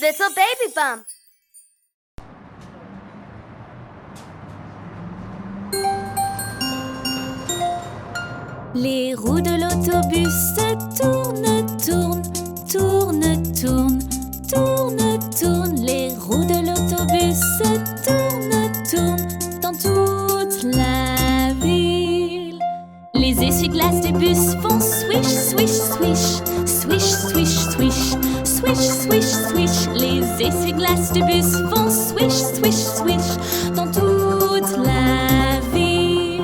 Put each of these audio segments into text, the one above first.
little baby bump. Les roues de l'autobus tournent, tournent, tournent, tournent, tournent, tournent. Les roues de l'autobus tournent, tournent dans toute la ville. Les essuie-glaces du bus font swish, swish, swish, swish, swish, swish, swish, swish, swish. Les essuie-glaces du bus font swish, swish, swish dans toute la ville.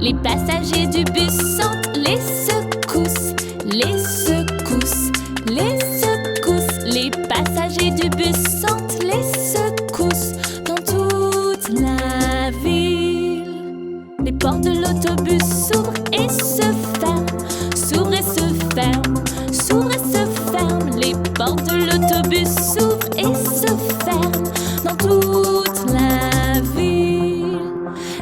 Les passagers du bus sentent les secousses, les secousses, les secousses. Les passagers du bus sentent les secousses dans toute la ville. Les portes de l'autobus s'ouvrent et se ferment, s'ouvrent et se ferment, s'ouvrent et se ferment. Les portes de l'autobus s'ouvrent et se ferment dans toute la ville.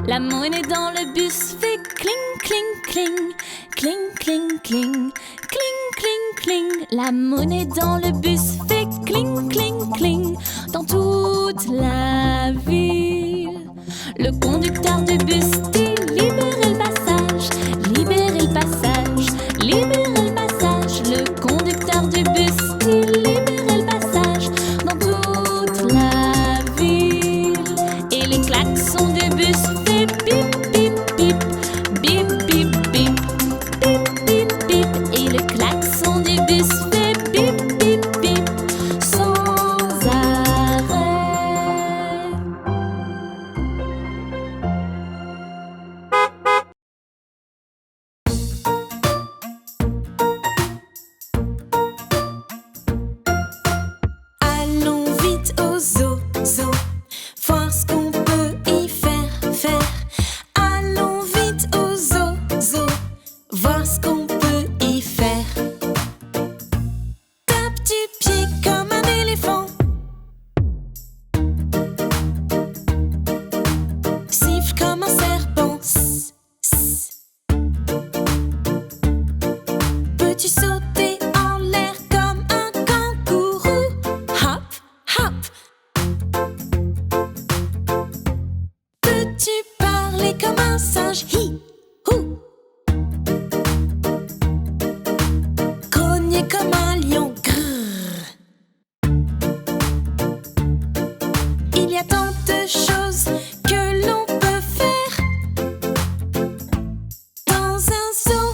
La monnaie dans le bus fait cling, cling, cling, cling, cling, cling, cling, cling, cling. La monnaie dans le bus fait cling, cling, cling dans toute la ville. Le conducteur du bus dit libérez le passage, libérez le passage, libérez le passage. Le conducteur du bus dit libérez le passage dans toute la ville. Et les klaxons du bus fait bip, bip, bip, bip, bip, bip, bip, bip, bip. Et le klaxon du bus fait bip, bip, bip sans arrêt. Allons vite au zoo, zoo, voir ce qu'on peut y faire, faire. Allons vite au zoo, zoo, voir ce qu'on peut y faire. Tape du pied comme un éléphant, siffle comme un serpent. Sss, sss. Peux-tu sauter en l'air comme un kangourou? Hop, hop. Peux-tu parler comme un singe? Hi, hou. Grogner comme un lion? Grrr. Il y a tant de choses que l'on peut faire dans un zoo.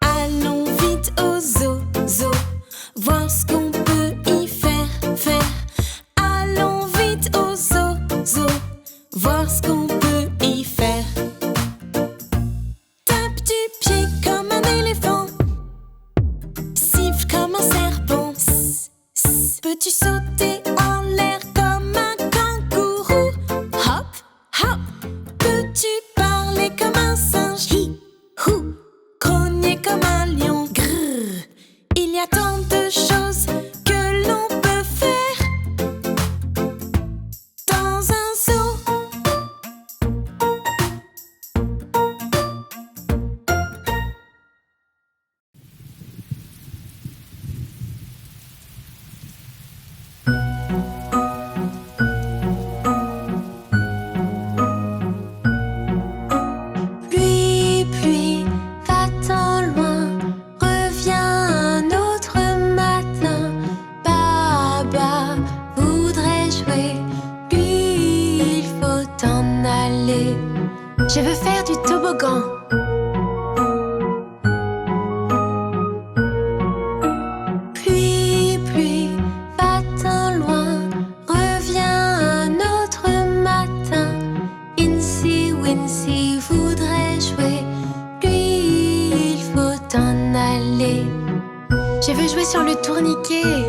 Allons vite au zoo, zoo, voir ce qu'on peut y faire, faire. Allons vite au zoo, zoo, voir ce qu'on peut y faire. Tape du pied comme un éléphant, siffle comme un serpent. Sss, sss. Peux-tu sauter en l'air comme un kangourou? Hop, hop. Peux-tu parler comme un singe? Hi, hou. Grogner comme un lion? Grrr. Il y a tant de choses que l'on peut faire dans un zoo. Pluie, pluie, va-t'en loin, reviens un autre matin. Baba voudrait jouer, lui il faut en aller. Je veux faire du toboggan. Pluie, pluie, va-t'en loin, reviens un autre matin. Incy Wincy voudrait jouer, lui il faut en aller. Je veux jouer sur le tourniquet.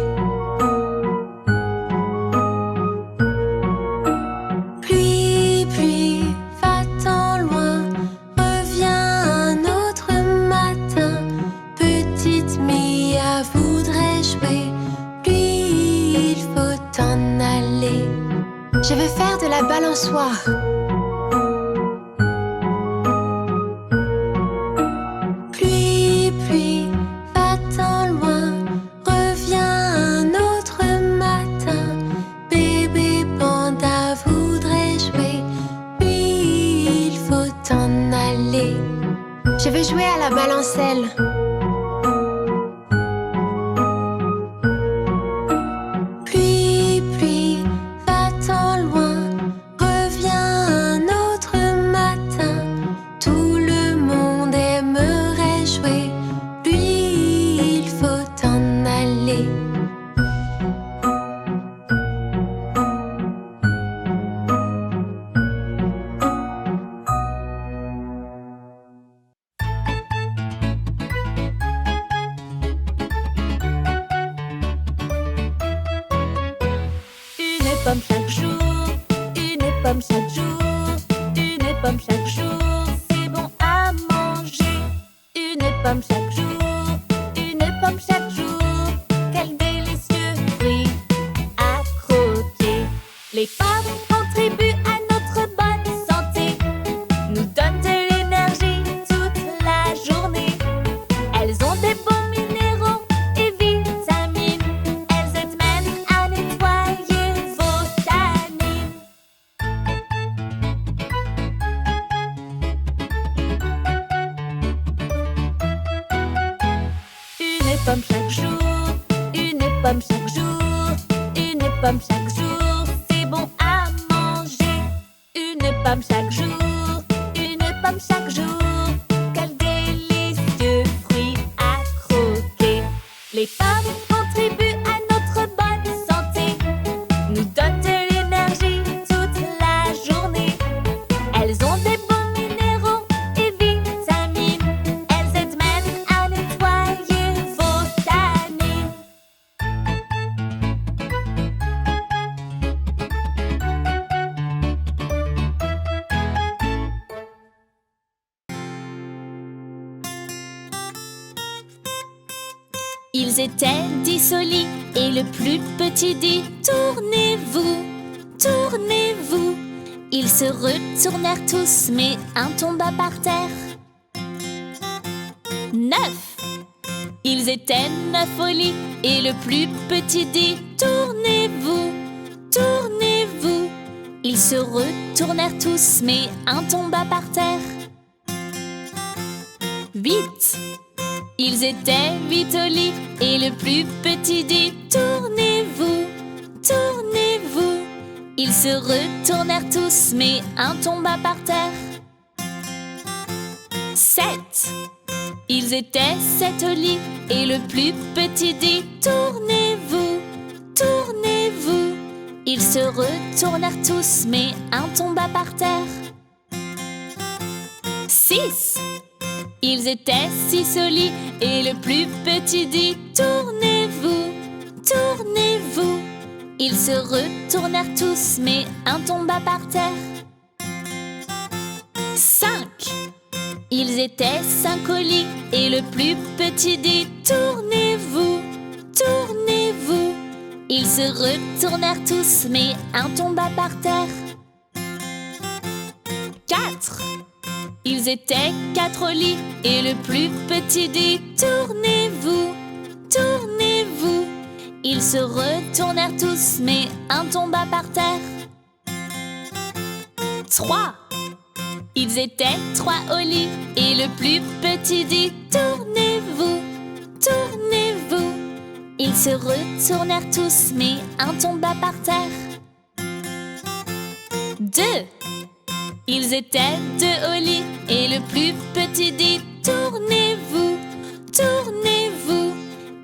Pluie, pluie, va-t'en loin, reviens un autre matin. Petite Mia voudrait jouer, lui il faut en aller. Je veux faire de la balançoire. Pluie, pluie, aller. Je veux jouer à la balancelle. Pluie, pluie, va-t'en loin. Reviens un autre matin. Tout le monde aimerait jouer. Lui, il faut en aller. Une pomme chaque jour, une pomme chaque jour, une pomme chaque jour, c'est bon à manger. Une pomme chaque jour, une pomme chaque jour, quel délicieux fruit à croquer. Les pommes contribuent à notre bonne santé, nous donnent de l'énergie toute la journée. Elles ont des bons minéraux et vitamines, elles aident même à nettoyer vos canines. Une pomme chaque jour, une pomme chaque jour, une pomme chaque jour, c'est bon à manger. Une pomme chaque jour, une pomme chaque jour, quel délicieux fruit à croquer. Les pommes contribuent à notre bonne santé, nous donnent de l'énergie toute la journée. Elles ont des bons minéraux et vitamines, elles aident même à nettoyer vos canines. Ils étaient 10 au lit et le plus petit dit « Tournez-vous, tournez-vous ». Ils se retournèrent tous, mais un tomba par terre. 9. Ils étaient 9 au lit et le plus petit dit « Tournez-vous, tournez-vous ». Ils se retournèrent tous, mais un tomba par terre. 8. Ils étaient 8 au lit et le plus petit dit « Tournez-vous, tournez-vous ». Ils se retournèrent tous, mais un tomba par terre. 7. Ils étaient 7 au lit et le plus petit dit « Tournez-vous, tournez-vous ». Ils se retournèrent tous, mais un tomba par terre. 6. Ils étaient 6 au lit et le plus petit dit « Tournez-vous, tournez-vous ». Ils se retournèrent tous, mais un tomba par terre. 5. Ils étaient 5 au lit et le plus petit dit « Tournez-vous, tournez-vous ». Ils se retournèrent tous, mais un tomba par terre. 4. Ils étaient 4 au lit et le plus petit dit « Tournez-vous, tournez-vous ». Ils se retournèrent tous, mais un tomba par terre. 3. Ils étaient 3 au lit et le plus petit dit « Tournez-vous, tournez-vous ». Ils se retournèrent tous, mais un tomba par terre. 2. Ils étaient 2 au lit et le plus petit dit « Tournez-vous, tournez-vous ».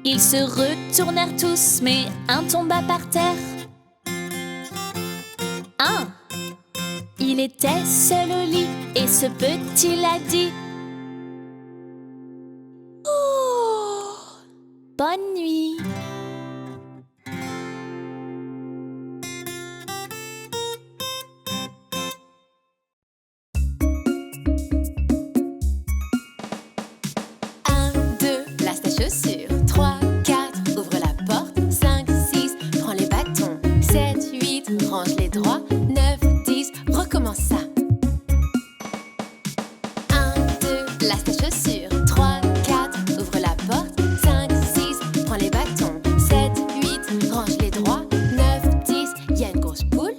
Ils se retournèrent tous, mais un tomba par terre. 1. Il était seul au lit et ce petit l'a dit « Oh, bonne nuit ». Place ta chaussure. 3, 4, ouvre la porte. 5, 6, prends les bâtons. 7, 8, range les droits. 9, 10, recommence ça. 1, 2, lace ta chaussure. 3, 4, ouvre la porte. 5, 6, prends les bâtons. 7, 8, range les droits. 9, 10, y a une grosse poule.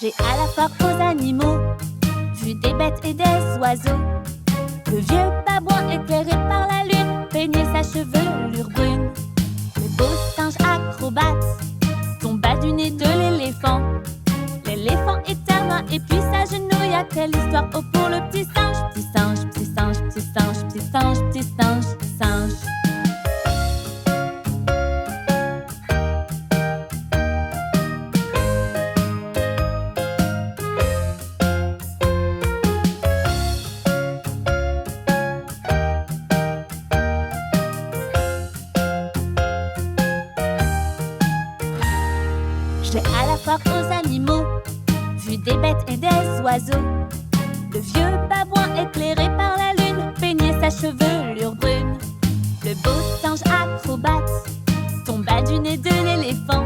J'ai à la foire aux animaux vu des bêtes et des oiseaux. Le vieux babouin éclairé par la lune peignait sa chevelure brune. Le beau singe acrobate tomba du nez de l'éléphant. L'éléphant éternua et puis s'agenouilla. Quelle histoire, oh pour le petit singe. Petit singe, petit singe, petit singe, petit singe, petit singe, singe. J'ai à la foire aux animaux vu des bêtes et des oiseaux. Le vieux babouin éclairé par la lune peignait sa chevelure brune. Le beau singe acrobate tomba du nez de l'éléphant.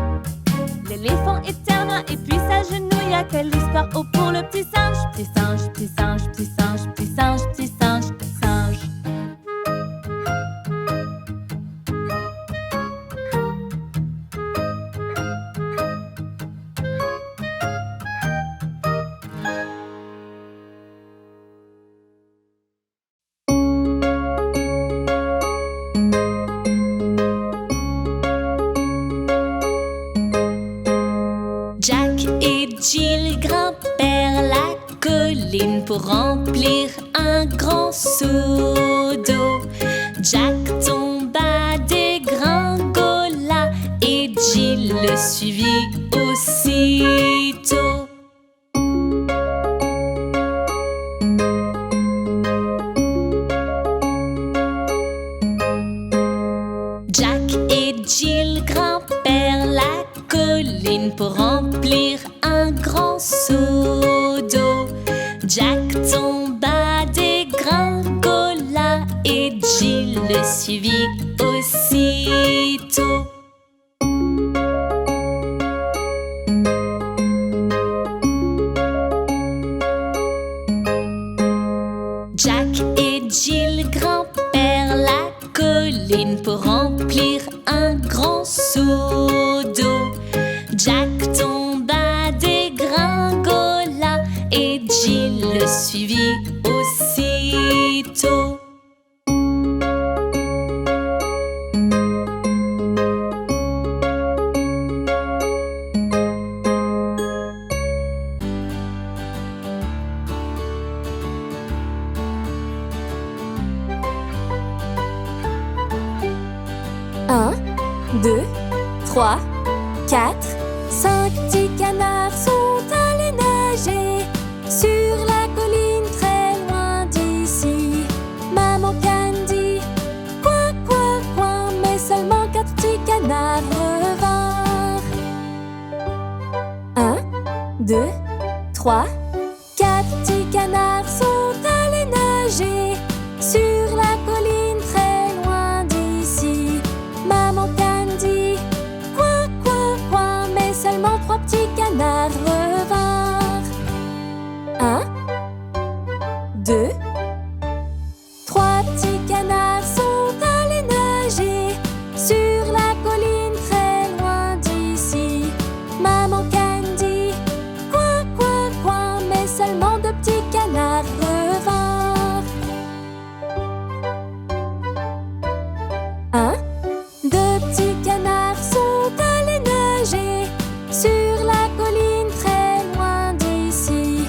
L'éléphant éternua et puis s'agenouilla. Quelle histoire, oh pour le petit singe. Petit singe, petit singe, petit singe, petit singe, petit singe, singe. Jack et Jill grimpèrent la colline pour remplir un grand seau d'eau. Jack tomba, dégringola et Jill le suivit aussitôt. Jack et Jill grimpèrent la colline pour remplir un grand seau d'eau. Jack tomba, dégringola et Jill le suivit aussitôt. Jack et Jill grimpèrent la colline pour remplir un grand seau d'eau. Jack tomba, dégringola et Jill le suivit aussitôt. Un, 2, 3, 4, 5 petits canards sont allés nager sur la colline très loin d'ici. Maman Candy, coin, coin, coin, mais seulement 4 petits canards revinrent. 1, 2, 3, 4 petits canards sont allés nager sur la colline très loin d'ici. Maman Candy, coin, coin, coin, mais seulement 3 petits canards revinrent. 1, 2, 3 petits canards sont allés nager sur la colline très loin d'ici. Maman Candy, coin, coin, coin, mais seulement 2 petits canards revinrent. 1, 2 petits canards sont allés nager sur la colline très loin d'ici.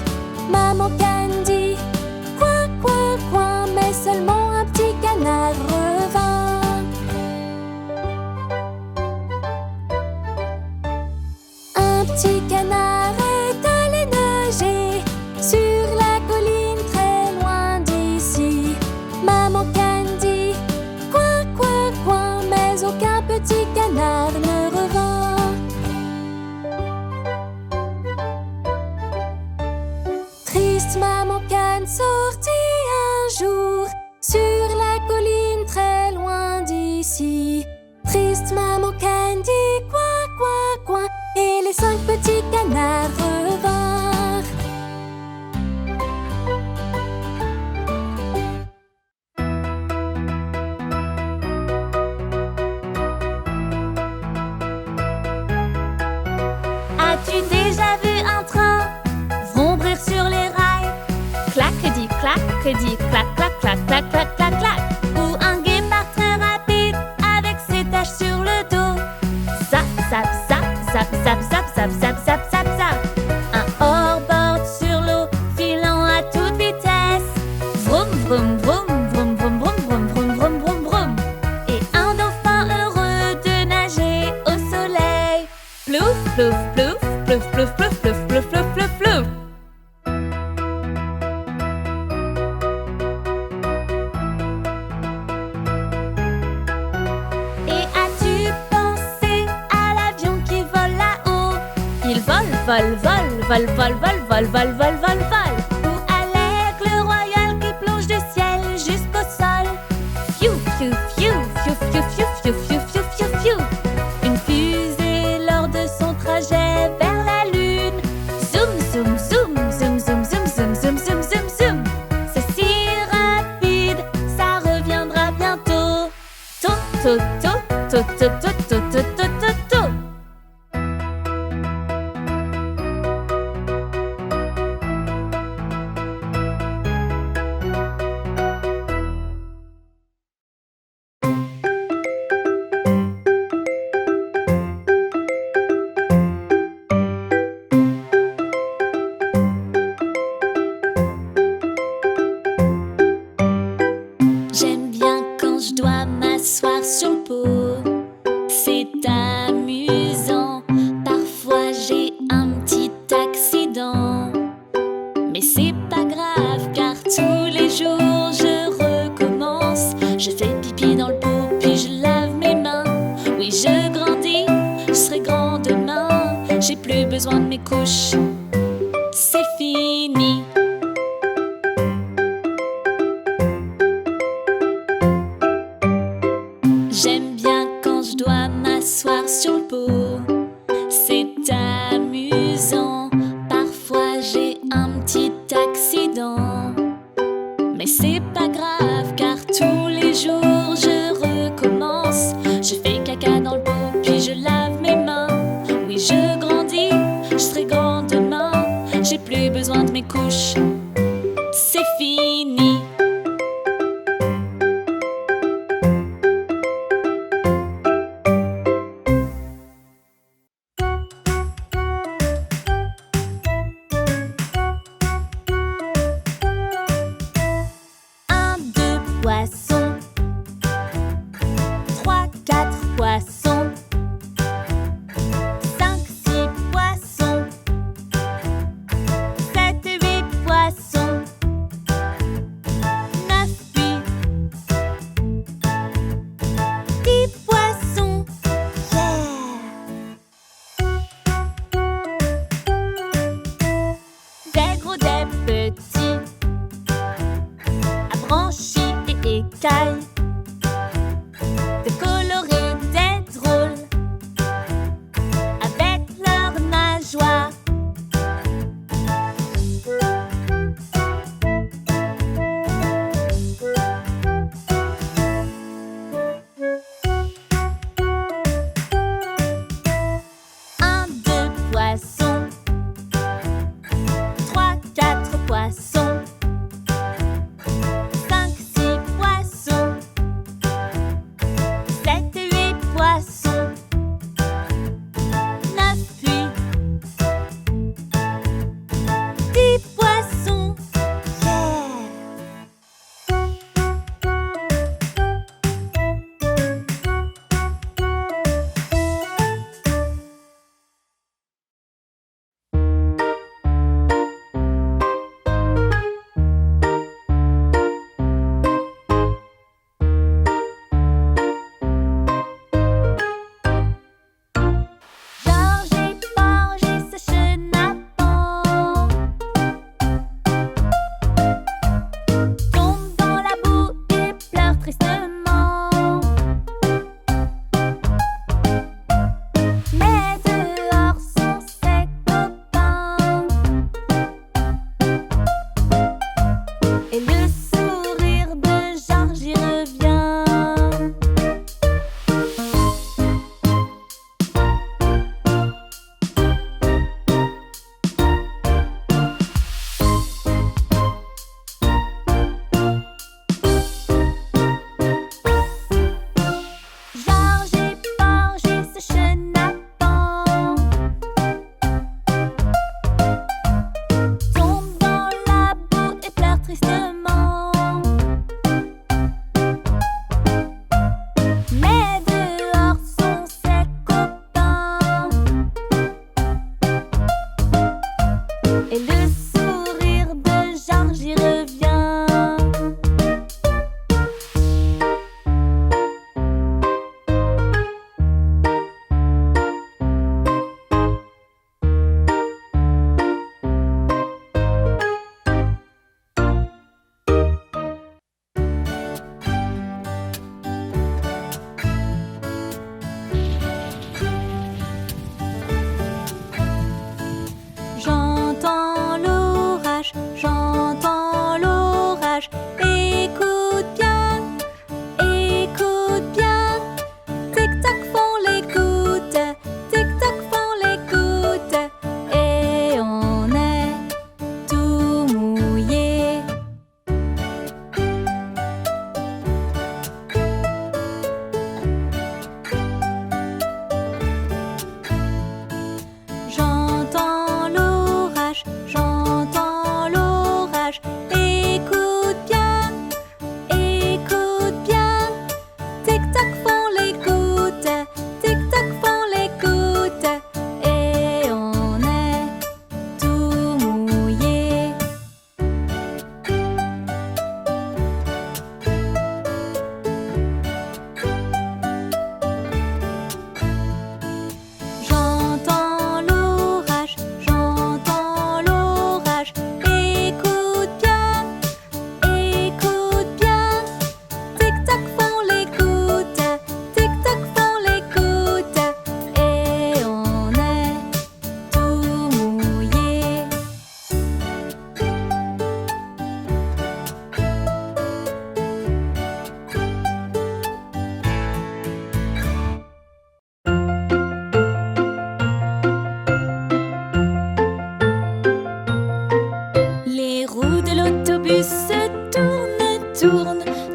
Maman Candy, coin, coin, coin, mais seulement un petit canard revint. Un petit canard est allé nager sur la colline très loin d'ici. Maman Candy, coin, coin, coin, mais aucun petit canard ne revint. Triste Maman Can sortit un jour sur la colline très loin d'ici. Triste Maman Candy, coin, coin, coin, et les 5 petits canards revinrent. As-tu déjà vu un train et dit clac, clac, clac, clac, clac, clac, clac. Ou un guépard très rapide avec ses taches sur le dos. Zap, zap, zap, zap, zap, zap, zap, zap, zap, zap, zap. Un hors-bord sur l'eau filant à toute vitesse. Vroom, vroom, vroom, vroom, vroom, vroom, vroom, vroom, vroom, vroom, vroom. Et un dauphin heureux de nager au soleil. Plouf, plouf, plouf, plouf, plouf, plouf, plouf, plouf, plouf, plouf, plouf. Et as-tu pensé à l'avion qui vole là-haut? Il vole, vole, vole, vole, vole, vole, vole, vole, vole, vole, vole. Ou à l'aigle royal qui plonge du ciel jusqu'au sol. Fiou, fiou, fiou, fiou, fiou, fiou, fiou, fiou, fiou, fiou, fiou. Une fusée lors de son trajet vers la lune. Zoom, zoom, zoom, zoom, zoom, zoom, zoom, zoom, zoom, zoom, zoom. C'est si rapide, ça reviendra bientôt. To, to, to, to, to, to, to, to, to, to, to. J'aime bien quand je dois m'asseoir sur le pot. C'est amusant. Parfois j'ai un petit accident. Mais c'est pas grave car tous les jours je recommence. Je fais pipi dans le pot puis je lave mes mains. Oui, je grandis, je serai grand demain. J'ai plus besoin de mes couches. C'est fini. J'aime bien quand je dois m'asseoir sur le pot. C'est amusant. Parfois j'ai un petit accident. Mais c'est pas grave car tous les jours je recommence. Je fais caca dans le pot puis je lave mes mains. Oui, je grandis, je serai grand demain. J'ai plus besoin de mes couches. C'est fini. Un, deux poissons. Trois, quatre poissons. Cinq, six poissons. Sept, huit poissons. Neuf, huit. 10 poissons. Yeah! Des gros, des petits. À branchies et écailles. Des colorés, des drôles. Avec leurs nageoires. Un, deux poissons. Trois, quatre poissons. Cinq, six poissons.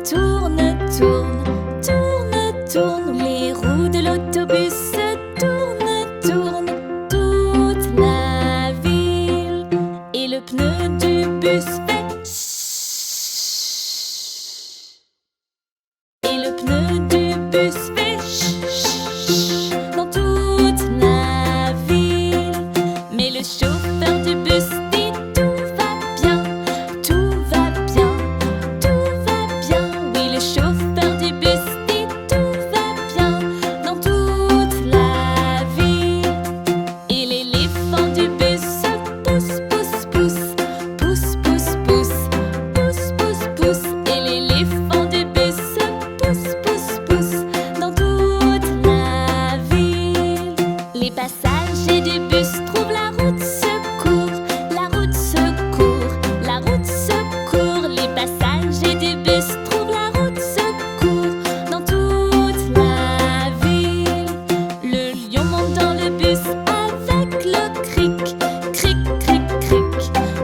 tourne, tourne, tourne, tourne. Les roues de l'autobus tournent, tournent. Toute la ville et le pneu du bus fait et le pneu du bus fait dans toute la ville. Mais le chauffeur du bus dit tout va bien, tout va bien, tout va bien. Oui, le chauffeur du bus dit tout va bien dans toute la ville. Et l'éléphant du bus pousse, pousse, pousse, pousse, pousse, pousse, pousse, pousse, pousse. Et l'éléphant du bus pousse, pousse, pousse dans toute la ville. Les passagers du bus trouvent la route secours, la route secours, la route secours. Les passagers du bus trouvent la route secours dans toute la ville. Le lion monte dans le bus avec le cric, cric, cric, cric,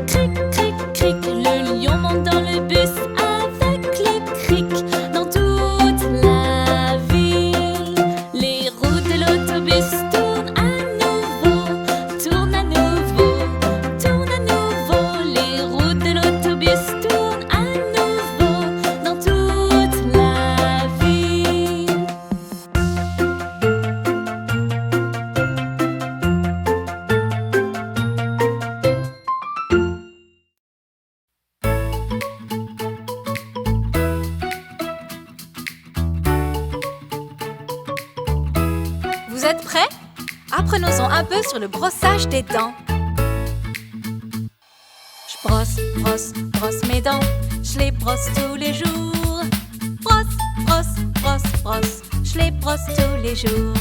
cric, cric, cric. Le lion monte dans le bus avec le cric dans toute la ville. Les roues de l'autobus tournent à nouveau, tournent à nouveau, tournent à nouveau. Les roues de l'autobus tournent à nouveau dans toute la ville. Vous êtes prêts? Apprenons-en un peu sur le brossage des dents. Je brosse, brosse, brosse mes dents. Je les brosse tous les jours. Brosse, brosse, brosse, brosse. Je les brosse tous les jours.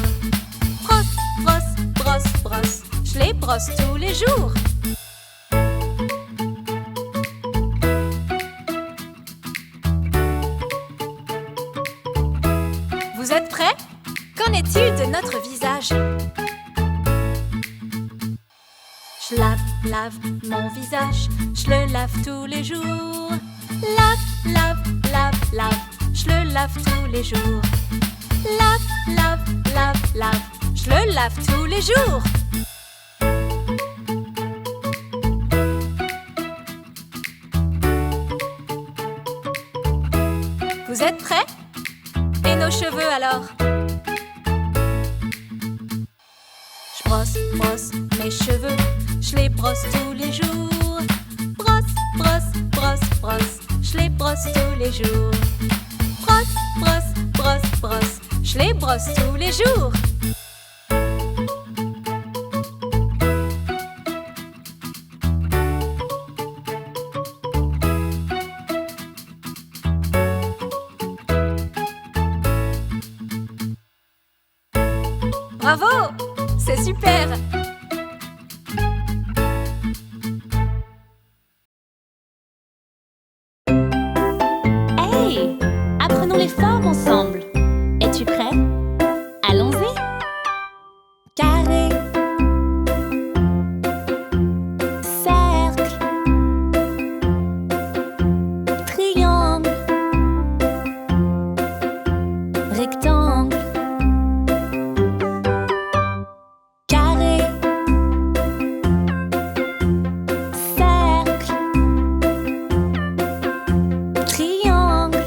Brosse, brosse, brosse, brosse. Je les brosse tous les jours. Vous êtes prêts? Qu'en est-il de notre visage? Je lave, lave mon visage. Je le lave tous les jours. Lave, lave, lave, lave. Je le lave tous les jours. Lave, lave, lave, lave. Je le lave tous les jours. Vous êtes prêts? Et nos cheveux alors? Je brosse, brosse mes cheveux. Je les brosse tous les jours. Brosse, brosse, brosse, brosse. Je les brosse tous les jours. Brosse, brosse, brosse, brosse. Je les brosse tous les jours. Bravo! C'est super! Hey! Apprenons les formes ensemble. Es-tu prêt? Allons-y! Carré, cercle, triangle, rectangle, carré, cercle, triangle,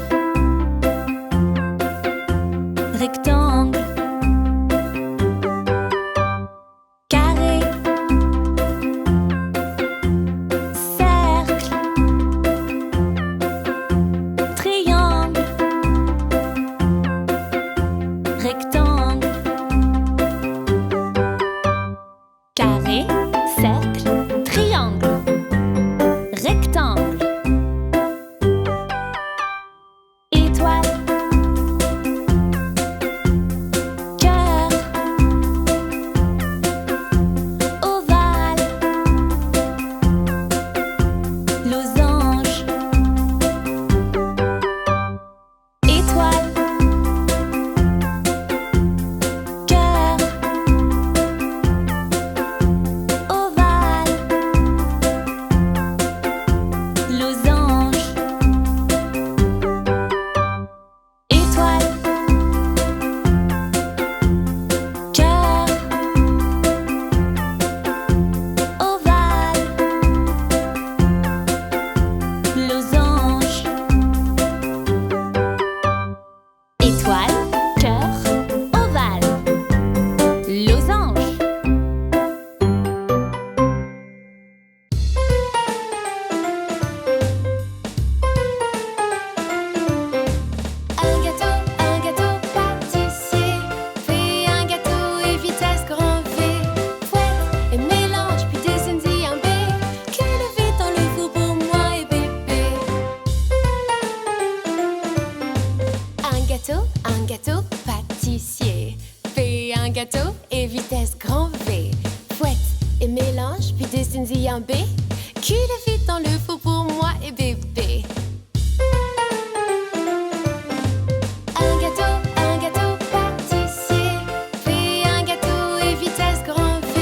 gâteau pâtissier. Fais un gâteau et vitesse grand V. Fouette et mélange, puis dessine-y un B. Cuis-le vite dans le four pour moi et bébé. Un gâteau pâtissier. Fais un gâteau et vitesse grand V.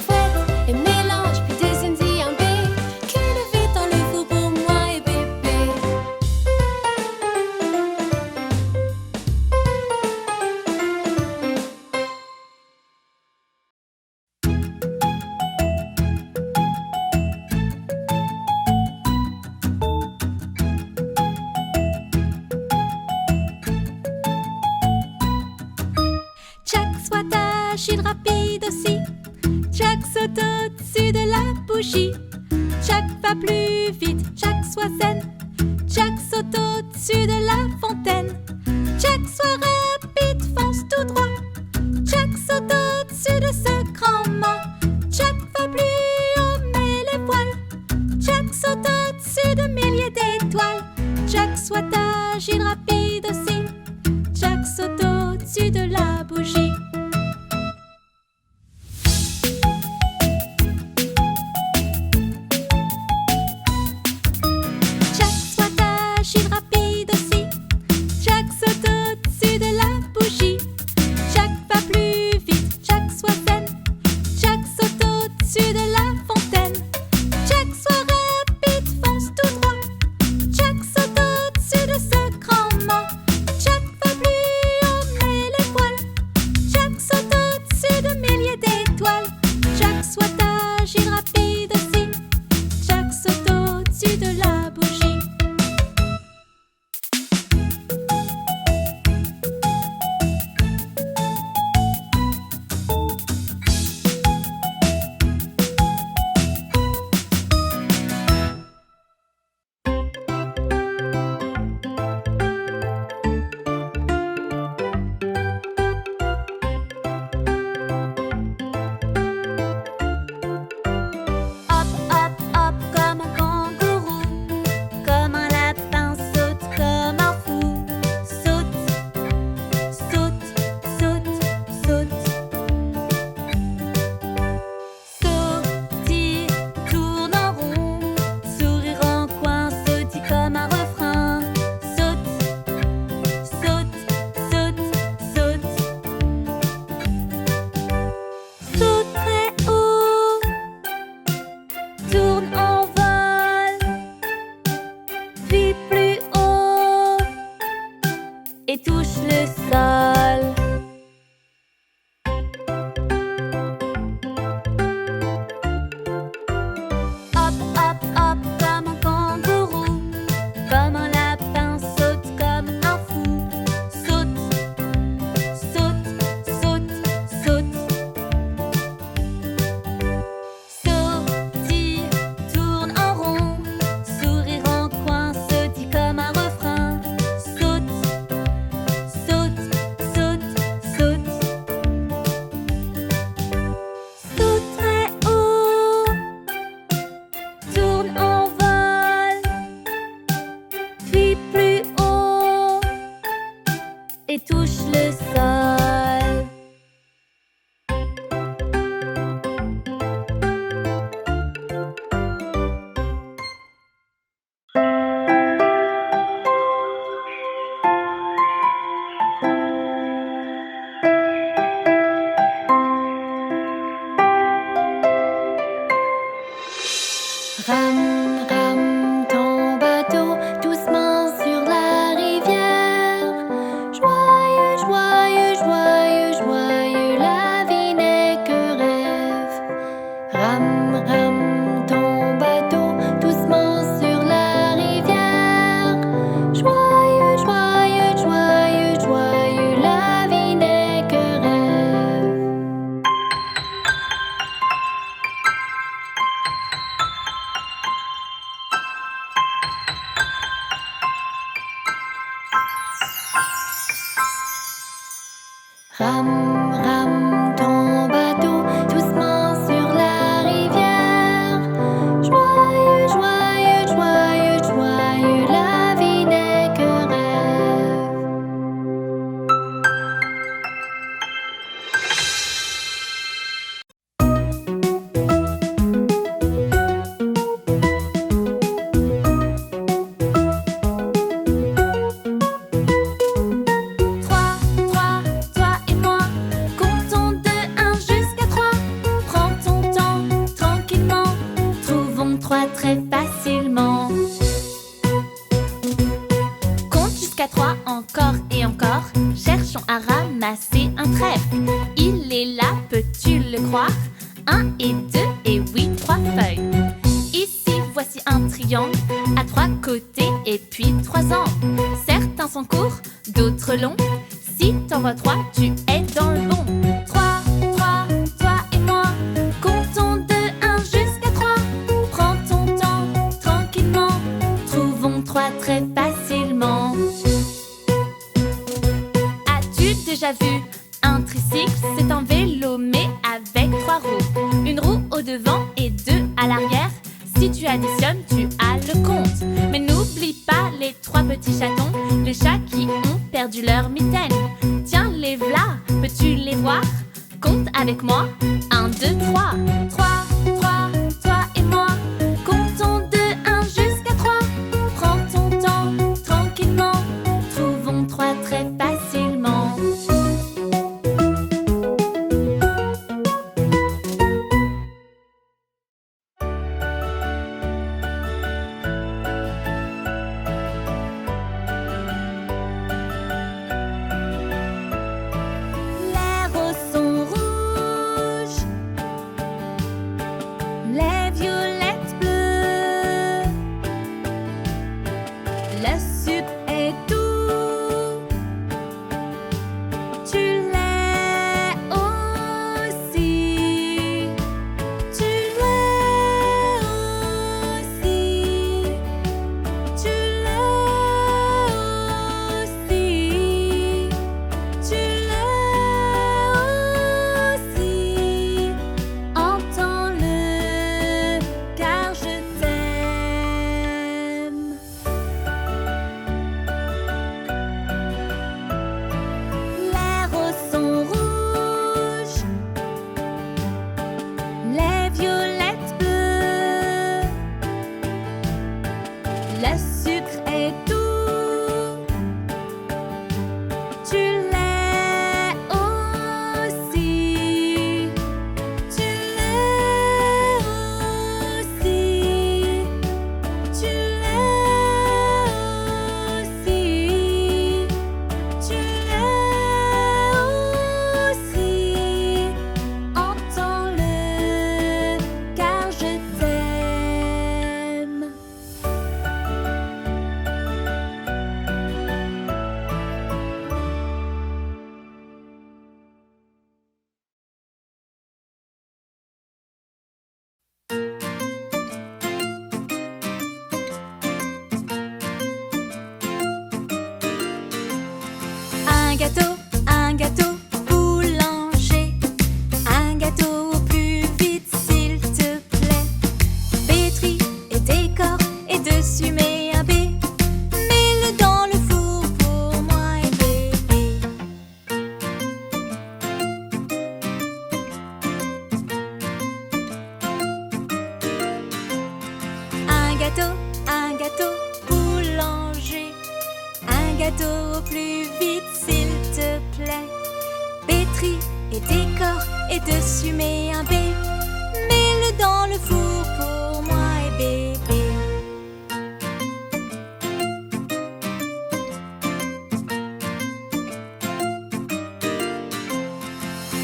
Fouette et mélange, puis dessine-y un B. Cuis-le vite dans le four pour moi et bébé. Jack soit agile, rapide aussi. Jack saute au-dessus de la bougie. Jack va plus vite, Jack soit zen. Jack saute au-dessus de la fontaine. Jack soit rapide, fonce tout droit. Jack saute au-dessus de ce grand mât. Jack va plus haut, mais les voiles. Jack saute au-dessus de milliers d'étoiles. Jack soit agile, rapide aussi. Jack saute au-dessus de la bougie. Jack soit agile, rapide aussi. Jack saute au-dessus de la bougie. Jack va plus vite, Jack soit zen. Jack saute au-dessus de la fontaine. Jack soit rapide, fonce tout droit. Jack saute au-dessus de ce grand mât. Jack va plus haut, mais les voiles. Jack saute au-dessus de milliers d'étoiles. Jack soit agile, rapide aussi. Jack saute au-dessus de la bougie. Hop, hop, hop, comme un kangourou. Comme un lapin, saute comme un fou. Saute, saute, saute, saute. Sautille, tourne en rond. Sourire en coin, sautille comme un refrain. Saute, saute, saute, saute. Saute très haut. Tourne en vol, puis plus haut, et touche le sol. Hop, hop, hop, comme un kangourou. Comme un lapin, saute comme un fou. Saute, saute, saute, saute. Sautille, tourne en rond. Sourire en coin, sautille comme un refrain. Saute, saute, saute, saute. Saute très haut. Tourne en vol, puis plus haut, et touche le sol. Rame, rame ton bateau doucement sur la rivière. Joyeux, joyeux, joyeux, joyeux, la vie n'est que rêve. Rame, rame ton bateau doucement sur la rivière. Joyeux, joyeux, joyeux, joyeux, la vie n'est que rêve. Rame, rame ton bateau doucement sur la rivière. Joyeux, joyeux, joyeux, joyeux, la vie n'est que rêve. encore et encore, cherchons à ramasser un trèfle. Il est là, peux-tu le croire? 1 et 2 et oui, 3 feuilles. Ici, voici un triangle à 3 côtés et puis 3 angles. Certains sont courts, d'autres longs. Si t'en vois 3, tu es dans le bon. 3, 3, toi et moi, comptons de 1 jusqu'à 3. Prends ton temps, tranquillement, trouvons 3 très facilement. As-tu déjà vu un tricycle? C'est un vélo mais avec 3 roues. Une roue au devant et 2 à l'arrière. Si tu additionnes, tu as le compte. Mais n'oublie pas les 3 petits chatons, les chats qui ont perdu leur mitaine. Tiens, les v'là, peux-tu les voir? Compte avec moi, 1, 2, 3. 3, 3, toi et moi, comptons de 1 jusqu'à 3. Prends ton temps, tranquillement, trouvons 3 très facilement. Les roses sont rouges, les violettes bleues. Le sucre est doux, tu l'es aussi. Tu l'es aussi. Tu l'es aussi. Tu l'es aussi. Entends-le, car je t'aime. Les roses sont rouges, les violettes bleues. Le sucre est doux, tu l'es aussi. Tu l'es aussi. Tu l'es aussi. Tu l'es aussi. Entends-le, car je t'aime. Un gâteau boulanger. Un gâteau au plus vite, s'il te plaît. Pétris et décore et dessus mets un B. Mets-le dans le four pour moi et bébé. Un gâteau boulanger. Un gâteau au plus vite, s'il te plaît. Pétris et décore et dessus mets un B. Mets-le dans le four pour moi et bébé.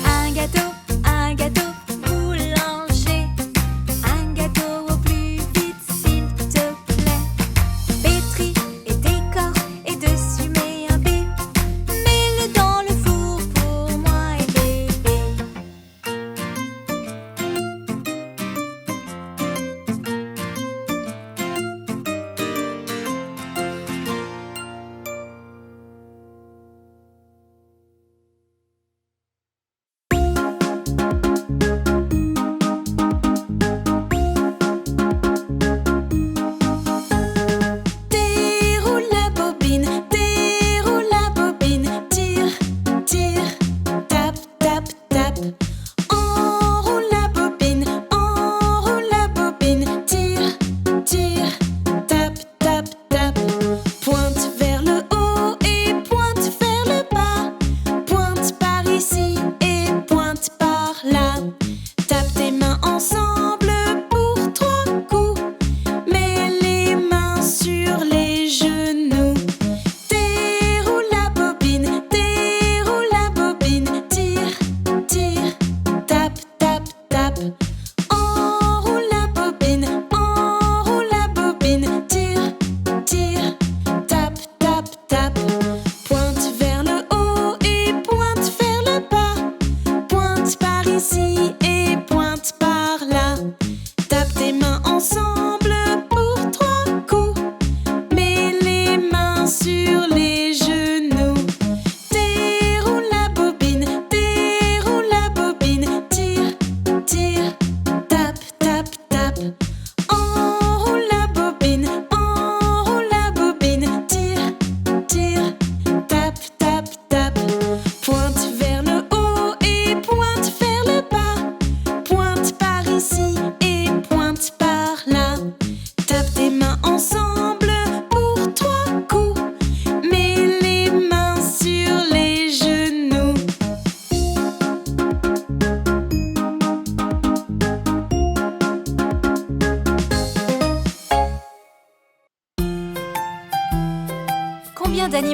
Un gâteau boulanger. Un gâteau au plus vite, s'il te plaît. Pétris et décore et dessus mets un B. Mets-le dans le four pour moi et bébé.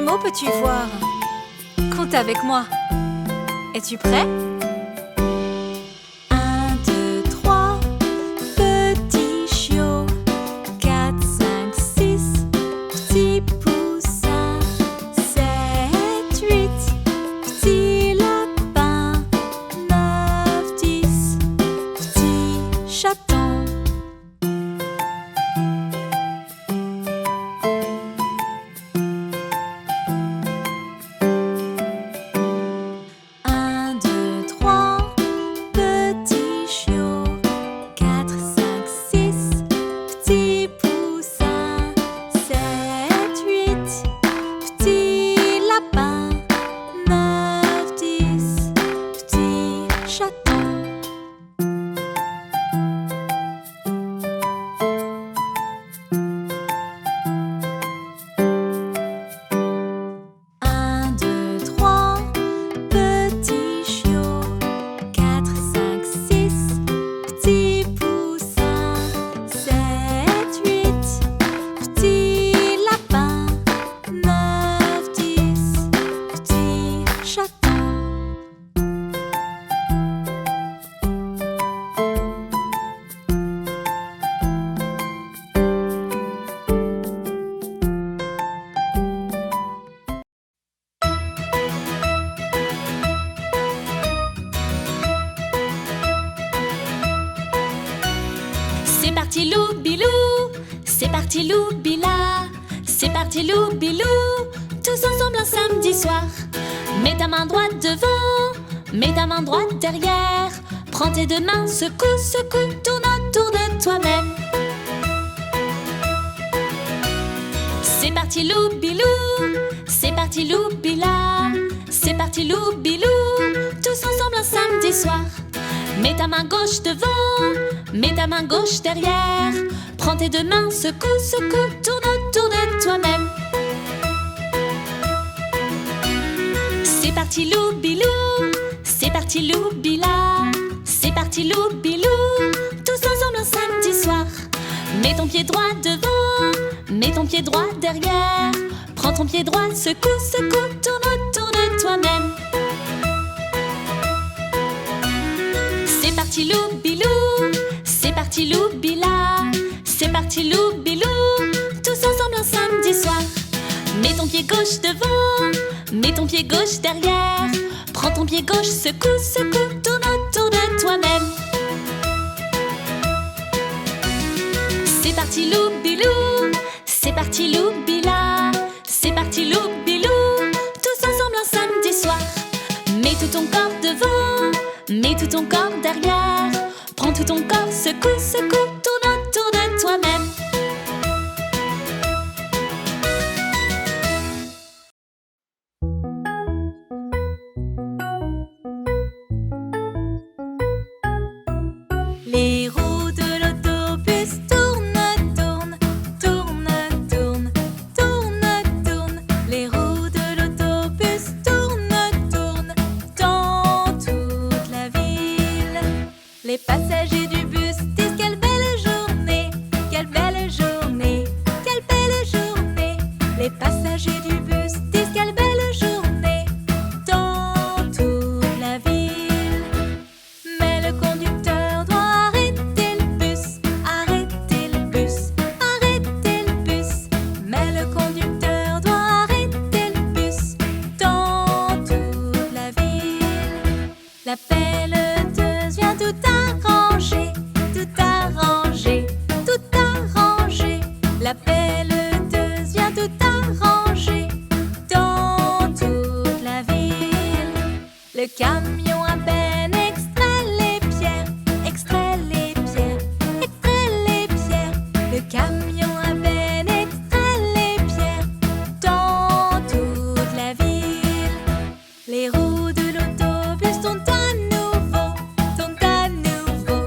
animaux peux-tu voir? Compte avec moi. Es-tu prêt? 1, 2, 3, petits chiots. 4, 5, 6, petits poussins. 7, 8, petits lapins. 9, 10, petits chatons. 1, 2, 3, petits chiots. 4, 5, 6, petits poussins. 7, 8, petits lapins. 9, 10, petits chatons. 1, 2, 3, petits chiots. 4, 5, 6, petits poussins. 7, 8, petits lapins. 9, 10, petits chatons. 'C'est parti loup-bilou, c'est parti loup-bila, c'est parti loup-bilou, tous ensemble un samedi soir. Mets ta main droite devant, mets ta main droite derrière, prends tes deux mains, secoue, secoue, tourne autour de toi-même. C'est parti loup-bilou, c'est parti loup-bila, c'est parti loup-bilou, tous ensemble un samedi soir. Mets ta main gauche devant, mets ta main gauche derrière, prends tes deux mains, secoue, secoue, tourne autour de toi-même. C'est parti loup-bilou, c'est parti loup-bila, c'est parti loup-bilou, tous ensemble un samedi soir. Mets ton pied droit devant, mets ton pied droit derrière, prends ton pied droit, secoue, secoue, tourne autour de toi-même. C'est parti loup-bilou, c'est parti loup-bila, c'est parti loup-bilou, tous ensemble un samedi soir. Mets ton pied gauche devant, mets ton pied gauche derrière, prends ton pied gauche, secoue, secoue, tourne autour de toi-même. C'est parti loup-bilou, c'est parti loup-bila, c'est parti loup-bilou, tous ensemble un samedi soir. Mets tout ton corps devant, mets tout ton corps derrière, prends tout ton corps, secoue, secoue, tourne autour de toi-même. Les roues de l'autobus tournent, tournent, tournent, tournent, tournent, tournent. Les roues de l'autobus tournent, tournent dans toute la ville. Les passagers du bus disent quelle belle journée, quelle belle journée, quelle belle journée. Les passagers du bus disent quelle belle journée dans toute la ville. Mais le conducteur doit arrêter le bus, arrêter le bus, arrêter le bus. Mais le conducteur doit arrêter le bus dans toute la ville. La pelleteuse vient tout arranger, tout arranger, tout arranger. La pelleteuse vient tout arranger dans toute la ville. Le camion à benne extrait les pierres, extrait les pierres, extrait les pierres. Le camion à benne extrait les pierres dans toute la ville. Les roues de l'autobus tournent à nouveau, tournent à nouveau,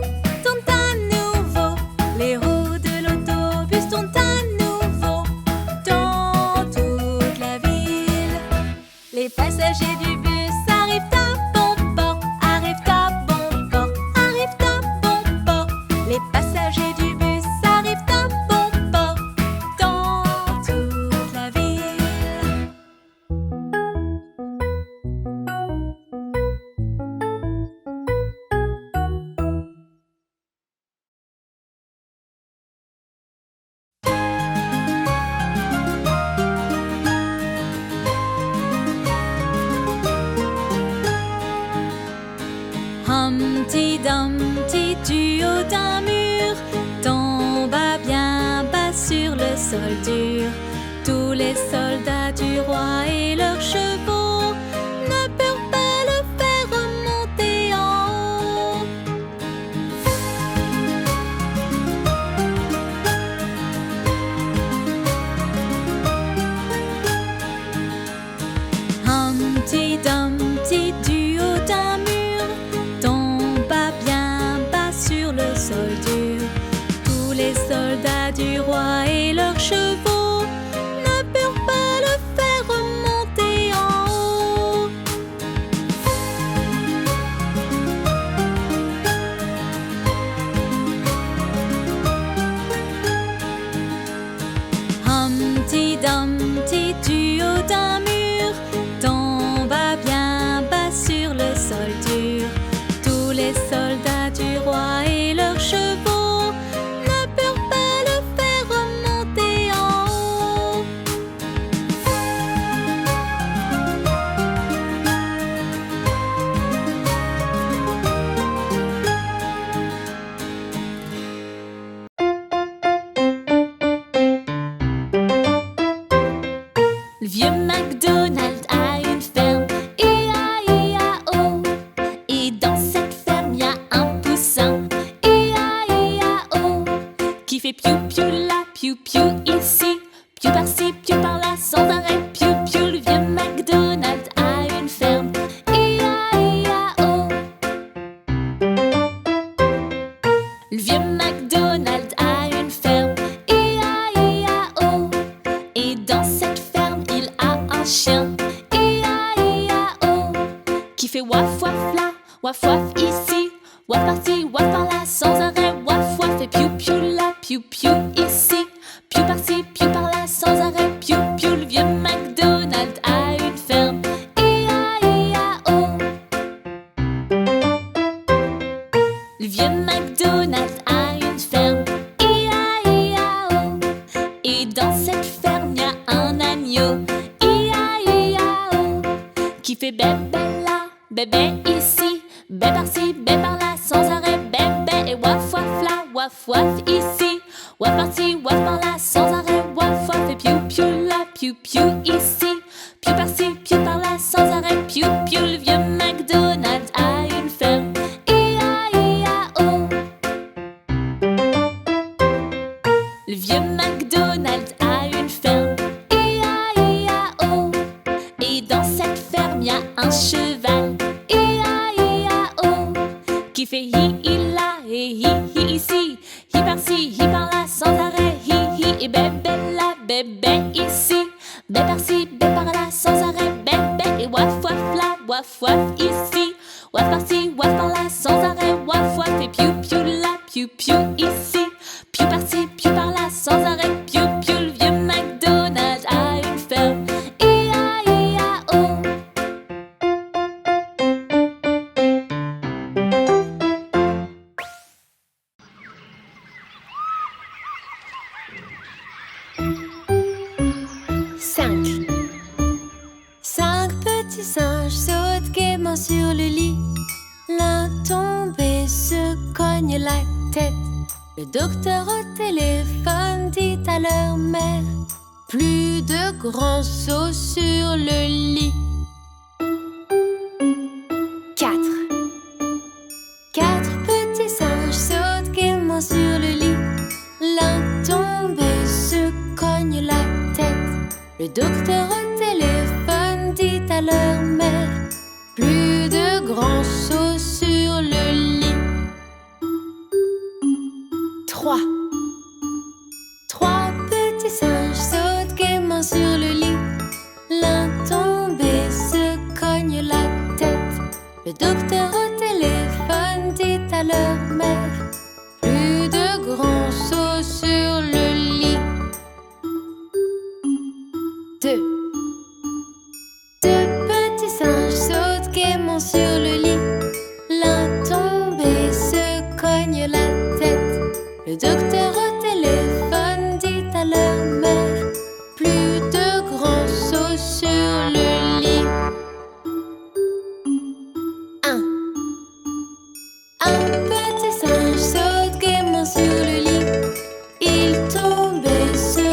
tournent à nouveau. Les roues de l'autobus tournent à nouveau dans toute la ville. Les passagers du bus arrivent à bon port, arrivent à bon port, arrivent à bon port. Les passagers du bus arrivent à bon port dans toute la ville. sol dur. Tous les soldats du roi et leurs chevaux ne purent pas le faire remonter en haut. Humpty Dumpty du haut d'un mur tomba bien bas sur le sol dur. Tous les soldats du roi et leurs chevaux ne purent pas le faire remonter en haut. Humpty Dumpty du haut d'un mur tomba bien bas sur le sol dur. Tous les soldats du roi et leurs chevaux ne purent pas le faire remonter en haut. Le vieux MacDonald a une ferme, I-A-I-A-O. Et dans cette ferme, y a un poussin, I-A-I-A-O. Qui fait piou-piou là, piou-piou ici, piou par-ci, piou par-là, sans arrêt, piou-piou. Le vieux MacDonald a une ferme, I-A-I-A-O. Le vieux MacDonald a une ferme, I-A-I-A-O. Et dans cette ferme, il a un chien, I-A-I-A-O. Qui fait waf waf là, waf waf ici, waf par-ci, waf par-là, sans arrêt, waf waf. Et piou piou là, piou piou ici, piou par-ci, piou par-là, sans arrêt, piou piou. Le vieux MacDonald a une ferme, I-A-I-A-O. Le vieux MacDonald a une ferme, I-A-I-A-O. Et dans cette ferme, y a un agneau, I-A-I-A-O. Qui fait bébé là, bébé ici, bé par-ci, bé par-là, sans arrêt, bébé. Et waf waf là, waf waf ici, waf par-ci, waf par-là, sans arrêt, waf waf. Et piou piou là, piou piou ici, piou par-ci, piou par-là, sans arrêt, piou piou. Le vieux MacDonald a une ferme, I-A-I-A-O. Le vieux MacDonald a une ferme, I-A-I-A-O. Et dans cette ferme, y a un cheval, I-A-I-A-O. Qui fait hi-hi là et hi-hi ici, hi par-ci, hi par-là, sans arrêt, hi-hi. Et bébé là, bébé ici, bé par-ci, bé par-là, sans arrêt, bébé. Et waf waf là, waf waf ici, waf par-ci, waf par-là, sans arrêt, waf waf. Et piou piou là, piou piou ici, piou par-ci, piou par-là, sans arrêt, piou piou. Le vieux MacDonald a une ferme, I-A-I-A-O. Cinq petits singes sautent gaiement sur le lit. L'un tombé se cogne la tête. Le docteur au téléphone dit à leur mère: plus de grands sauts sur le lit. 4 petits singes sautent gaiement sur le lit. L'un tombé se cogne la tête. Le docteur au téléphone dit à leur mère: plus de grands sauts sur le lit. 3 petits singes sautent gaiement sur le lit. L'un tombé se cogne la tête. Le docteur au téléphone dit à leur mère: plus de grands sauts sur le lit. 2 petits singes sautent gaiement sur le lit. L'un tombé se cogne la tête. Le docteur au téléphone dit à leur mère: plus de grands sauts sur le lit. 1 petit singe saute gaiement sur le lit. Il tombe et se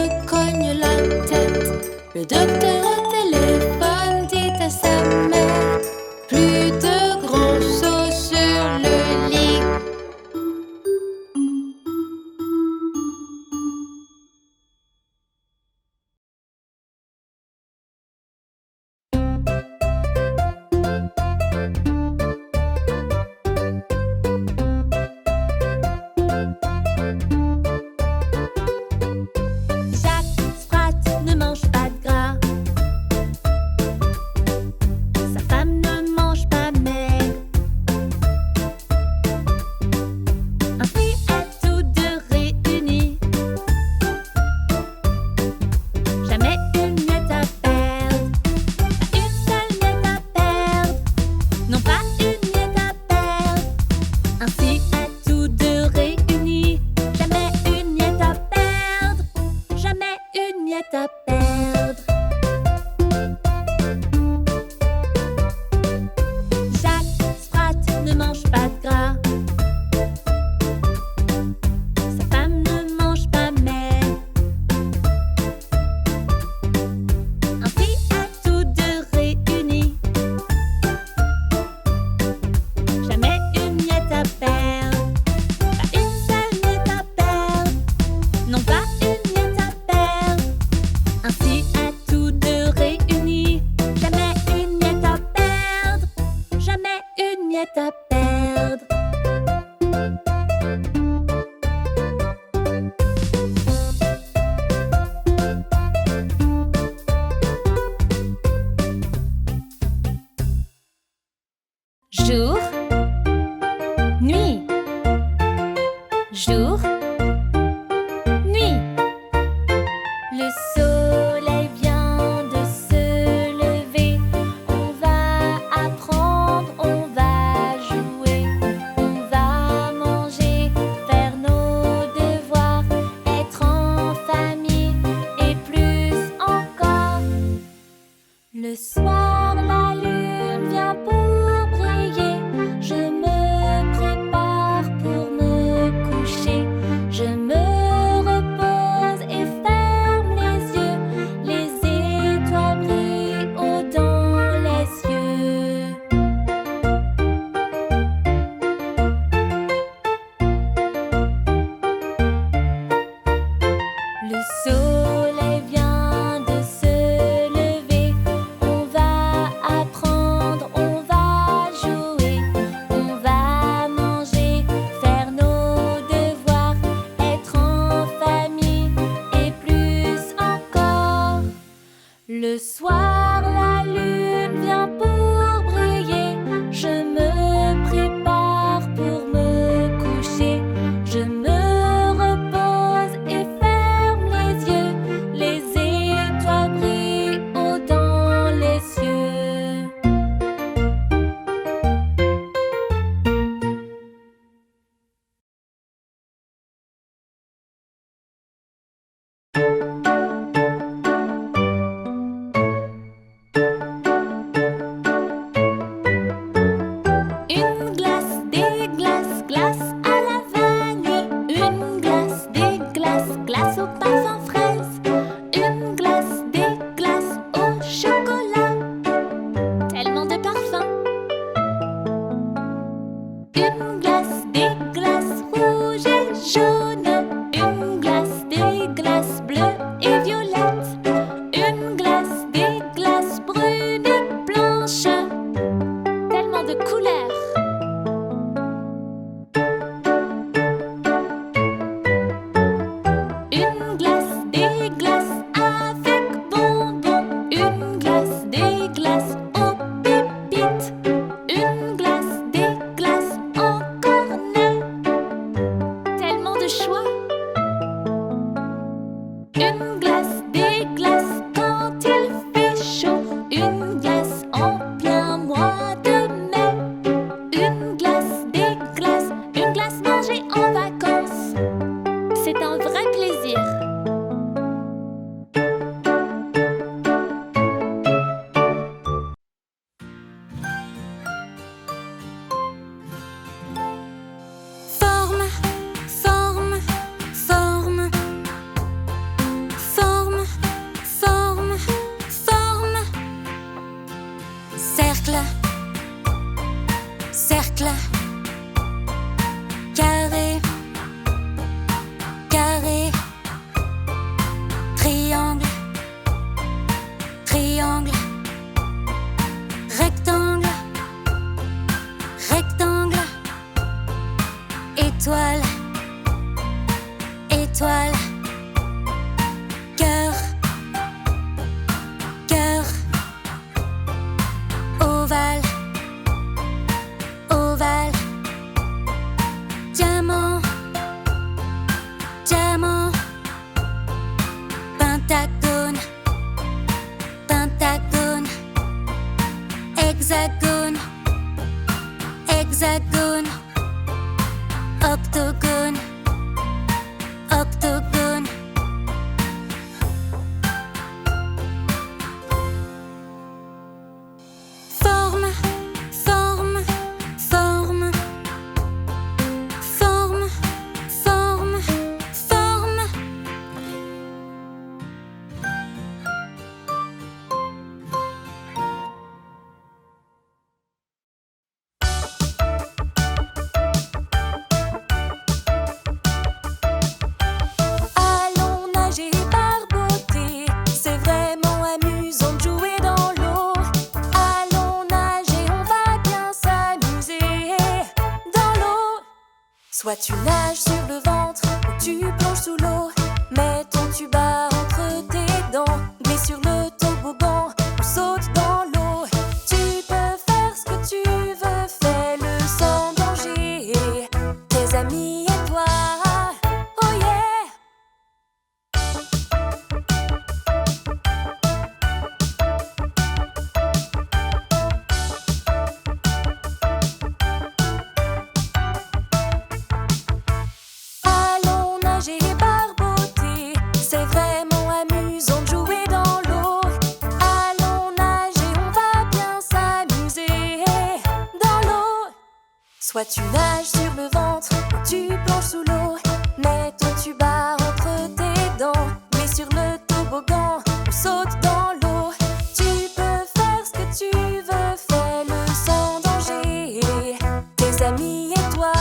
prête à perdre. Jour, nuit. Jour, nuit. Le soleil vient de se lever. On va apprendre, on va jouer, on va manger, faire nos devoirs, être en famille et plus encore. Le soir, la lune vient pour briller. Je me prépare pour me coucher. Je me repose et ferme les yeux. Les étoiles brillent haut dans les cieux. Le soleil vient de se lever. On va apprendre, on va jouer, on va manger, faire nos devoirs, être en famille et plus encore. Le soir, la lune vient pour briller. Je me prépare pour me coucher. Je me repose et ferme les yeux. Les étoiles brillent haut dans les cieux. Une glace, des glaces, glace à la vanille. Une glace, des glaces, glace au parfum fraise. Une glace, des glaces au chocolat. Tellement de parfums. Une glace, des glaces rouges et jaunes. Une glace, des glaces bleues et violettes. Une glace, des glaces brunes et blanches. Tellement de couleurs. Une glace, des glaces avec bonbons. Une glace, des glaces aux pépites. Une glace, des glaces en cornet. Tellement de choix. Une glace, des glaces quand il fait chaud. Une glace en plein mois de mai. Une glace mangée en vacances. C'est un vrai plaisir. Forme, forme, forme. Forme, forme, forme. Cercle, cercle. Carré, carré. Triangle, triangle. Rectangle, rectangle. Étoile, étoile. Cœur, cœur. Ovale, ovale. Diamant, diamant. Pentagone, pentagone. Hexagone, hexagone. Octogone, octogone. Forme, forme, forme. Forme, forme, forme. Soit tu nages sur le ventre ou tu plonges sous l'eau. Mets ton tuba entre tes dents, glisse sur le toboggan ou saute dans l'eau. Tu peux faire ce que tu veux, fais-le sans danger. Tes amis et toi, oh yeah! Allons nager et barboter, c'est vraiment amusant de jouer dans l'eau. Allons nager, on va bien s'amuser dans l'eau. Soit tu nages sur le ventre ou tu plonges sous l'eau. Mets ton tuba entre tes dents, glisse sur le toboggan ou saute dans l'eau. Tu peux faire ce que tu veux, fais-le sans danger. Tes amis et toi.